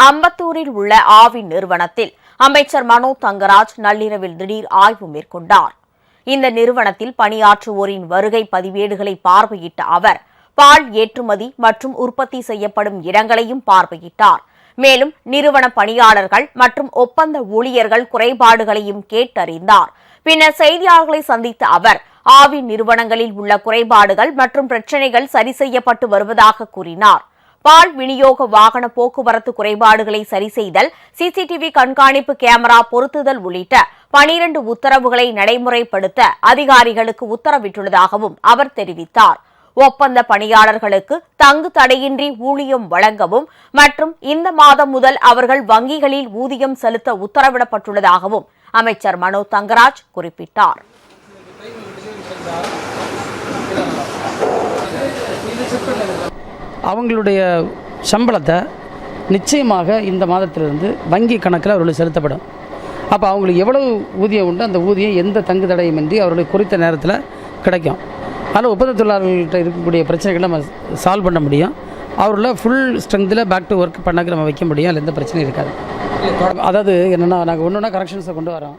அம்பத்தூரில் உள்ள ஆவின் நிறுவனத்தில் அமைச்சர் மனோ தங்கராஜ் நள்ளிரவில் திடீர் ஆய்வு மேற்கொண்டார். இந்த நிறுவனத்தில் பணியாற்றுவோரின் வருகை பதிவேடுகளை பார்வையிட்ட அவர் பால் ஏற்றுமதி மற்றும் உற்பத்தி செய்யப்படும் இடங்களையும் பார்வையிட்டார். மேலும் நிறுவன பணியாளர்கள் மற்றும் ஒப்பந்த ஊழியர்கள் குறைபாடுகளையும் கேட்டறிந்தார். பின்னர் செய்தியாளர்களை சந்தித்த அவர் ஆவின் நிறுவனங்களில் உள்ள குறைபாடுகள் மற்றும் பிரச்சினைகள் சரி செய்யப்பட்டு வருவதாக கூறினார். பால் விநியோக வாகன போக்குவரத்து குறைபாடுகளை சரி செய்தல், சிசிடிவி கண்காணிப்பு கேமரா பொருத்துதல் உள்ளிட்ட 12 உத்தரவுகளை நடைமுறைப்படுத்த அதிகாரிகளுக்கு உத்தரவிட்டுள்ளதாகவும் அவர் தெரிவித்தார். ஒப்பந்த பணியாளர்களுக்கு தங்கு தடையின்றி ஊதியம் வழங்கவும் மற்றும் இந்த மாதம் முதல் அவர்கள் வங்கிகளில் ஊதியம் செலுத்த உத்தரவிடப்பட்டுள்ளதாகவும் அமைச்சர் மனோ தங்கராஜ் குறிப்பிட்டார். அவங்களுடைய சம்பளத்தை நிச்சயமாக இந்த மாதத்திலிருந்து வங்கி கணக்கில் அவர்களுக்கு செலுத்தப்படும். அப்போ அவங்களுக்கு எவ்வளவு ஊதியம் உண்டு, அந்த ஊதியம் எந்த தங்கு தடையுமின்றி அவர்களுக்கு குறித்த நேரத்தில் கிடைக்கும். அதில் ஒப்பந்த தொழிலாளர்கள்ட்ட இருக்கக்கூடிய பிரச்சனைகளை நம்ம சால்வ் பண்ண முடியும். அவர்களை ஃபுல் ஸ்ட்ரென்த்தில் பேக் டு ஒர்க் பண்ணக்கு நம்ம வைக்க முடியும். அதில் எந்த பிரச்சனையும் இருக்காது. அதாவது என்னென்னா நாங்கள் ஒன்று ஒன்றா கரெக்ஷன்ஸை கொண்டு வரோம்.